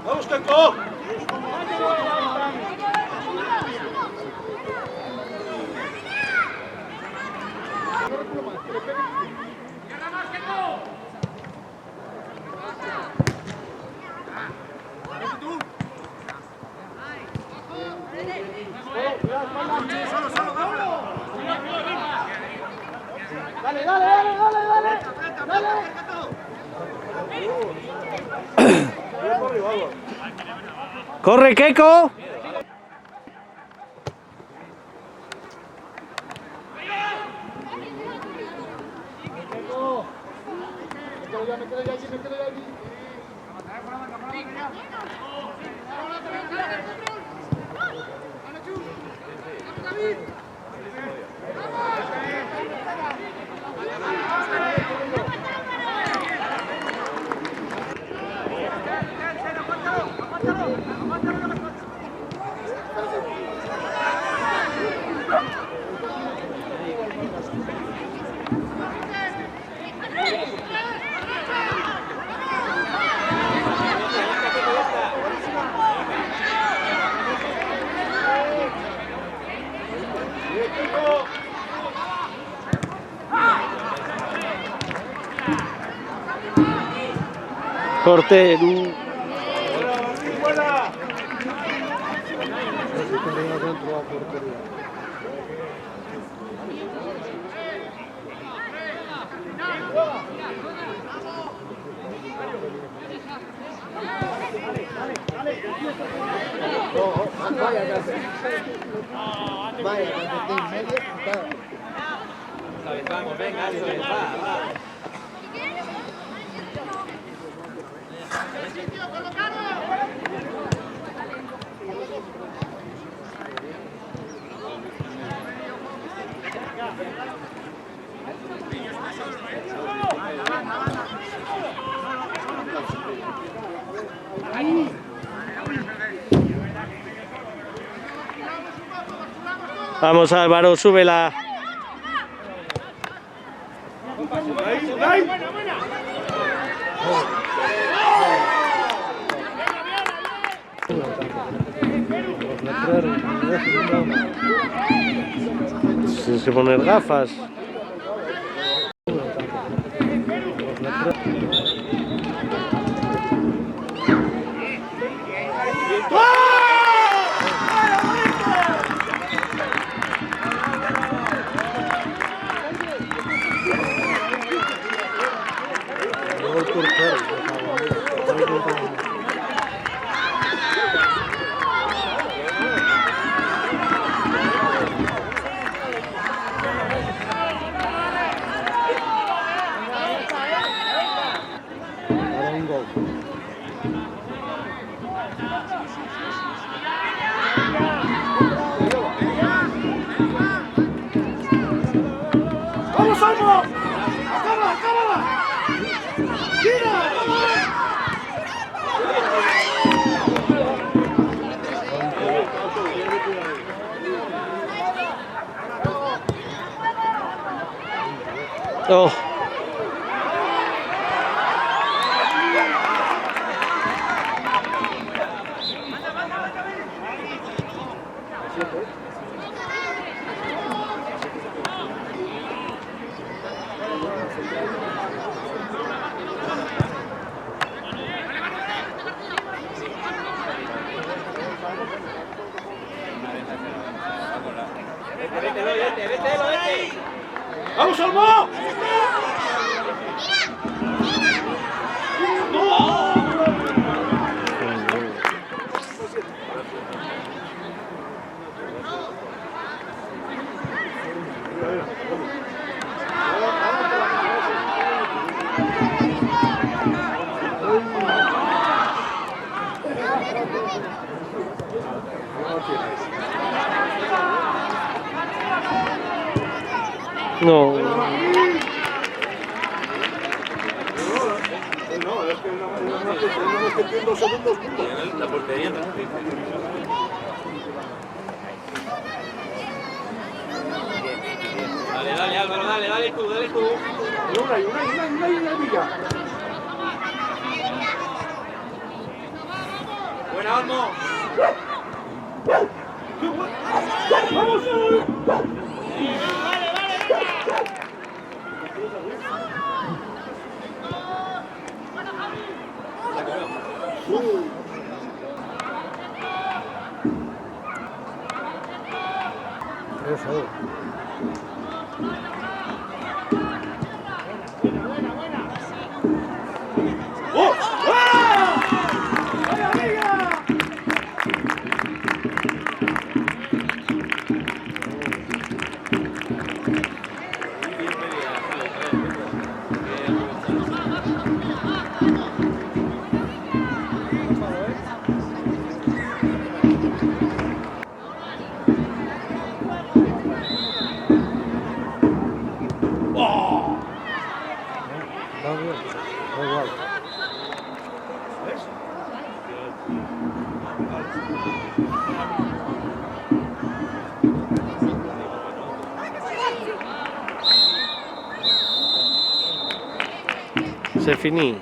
¡Vamos, Keiko! Dale, dale, dale, dale, dale. ¡Corre, Keiko! Me quedo ya allí. Portero. Vamos, venga, va. Vamos, Álvaro, súbela. Tienes que poner gafas. ¡Vamos, Almo! ¡Acábala! ¡Tira! Oh. Vete. ¡Vamos, Almo! No. No, es que no que tiene 2 segundos puntos. La portería no. Dale, dale, Álvaro, dale tú, dale tú. Una Villa. Buena, Olmo. ¡Vamos! Eso. ¡Oh! ¡Ah! ¡Vaya Villa! Da bien, da igual. Se finí.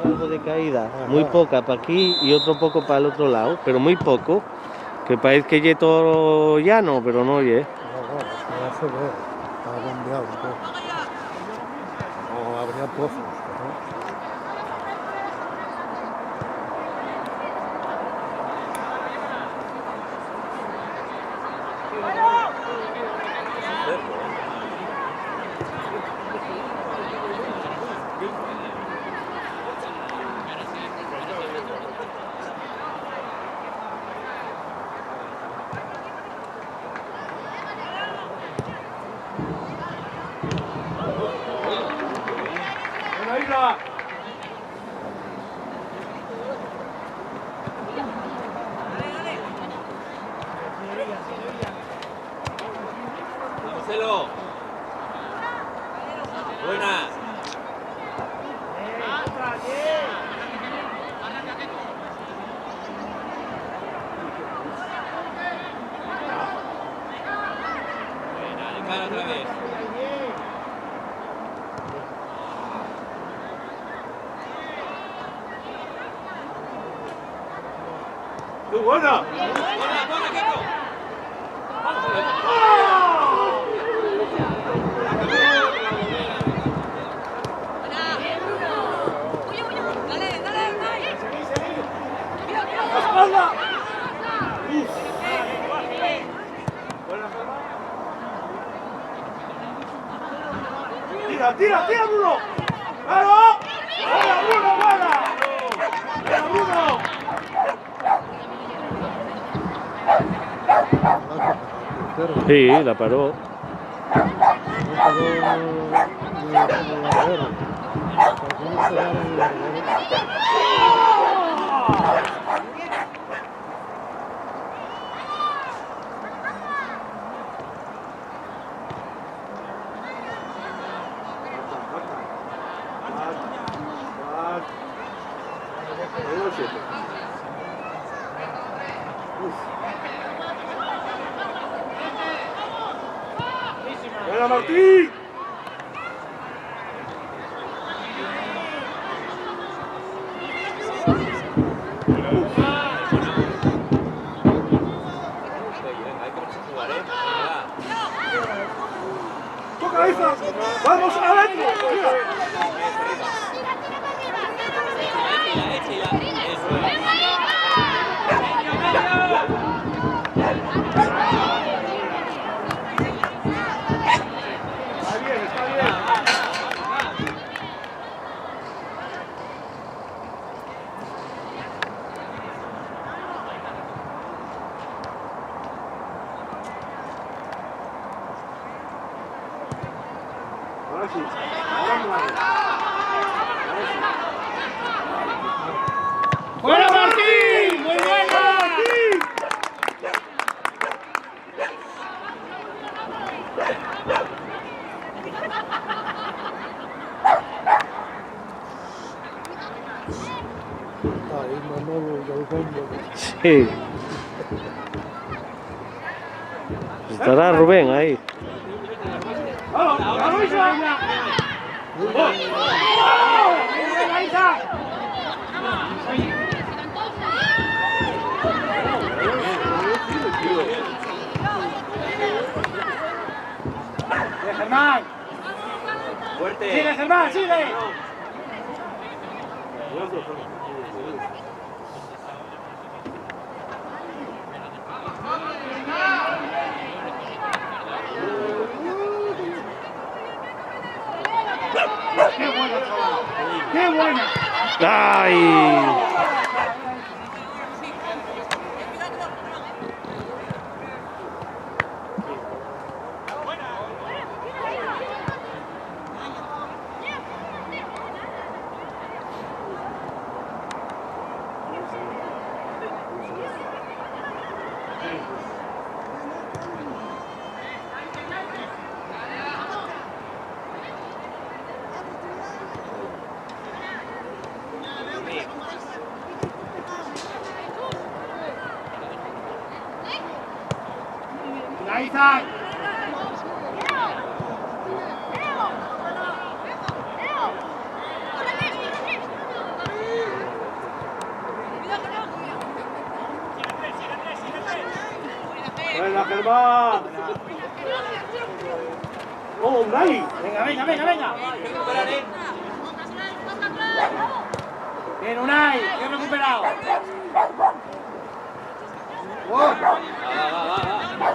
Algo de caída, muy poca para aquí y otro poco para el otro lado, pero muy poco. Que parece que llegue todo llano, pero no oye. Es que ya se ve, está bombeado un poco. O habría pozos, ¿no? ¡Buena Isla! Marcelo. Buena. Buena, otra vez. ¡Qué buena! Buena, Kiko. ¡Espalda! ¡Tira, Bruno! ¡Claro! ¡Buena, Bruno, buena! ¡Buena, Bruno! Sí, la paró. ¡Buena, Martín! ¡Toca, Isa! ¡Vamos adentro! Está bien. Ahora sí. Ahora no. ¡Fuera, Martín! fondo. Sí. Estará Rubén ahí. Germán. Fuerte. Sigue, Germán, sigue. ¡Qué buena, chaval! ¡Qué buena! ¡Ay! Ahí está. Venga, Germán. ¡Oh, Unai! Venga, venga, venga, venga. Bien, Unai, bien recuperado.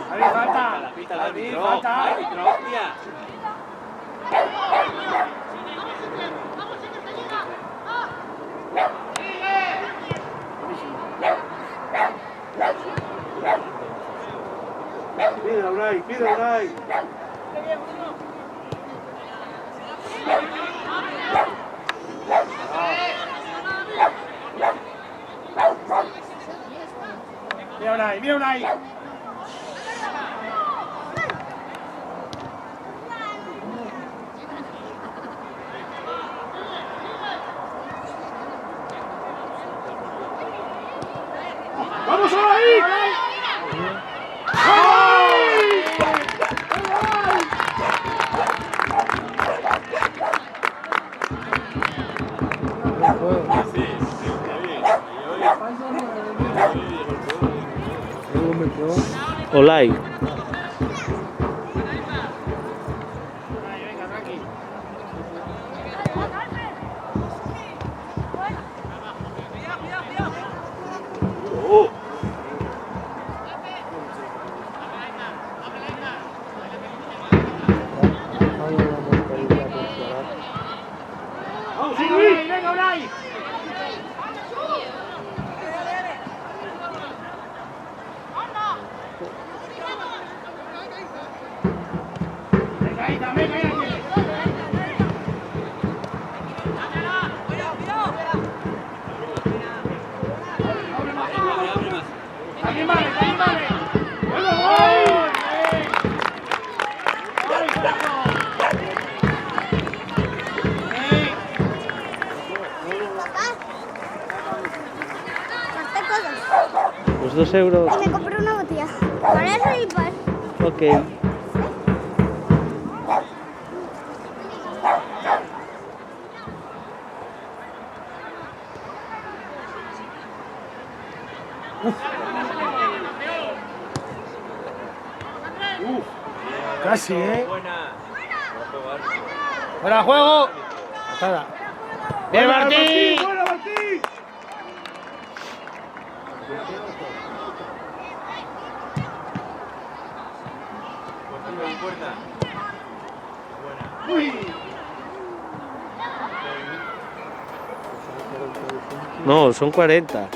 David, falta. David, falta. Hostia. Pide, Unai, pide, Unai. Mira, Unai, mira, Unai. ¡Vamos ahí! Luego metió. Olay. Venga, tranqui. ¡Vamos, Unai! ¡Venga, Unai! Venga, ahí está, venga, ahí la tienes. Abre más, Abre más. ¡También vale, también vale! ¡Venga, gol! ¡Ay, carajo! Los 2 euros. Me compré una botella. Por eso y por... Ok. Casi, ¿eh? Buena. ¡Fuera juego! Patada. ¡Bien, Martín! ¡Buena, Martín! Puerta. ¡Uy! No, son 40.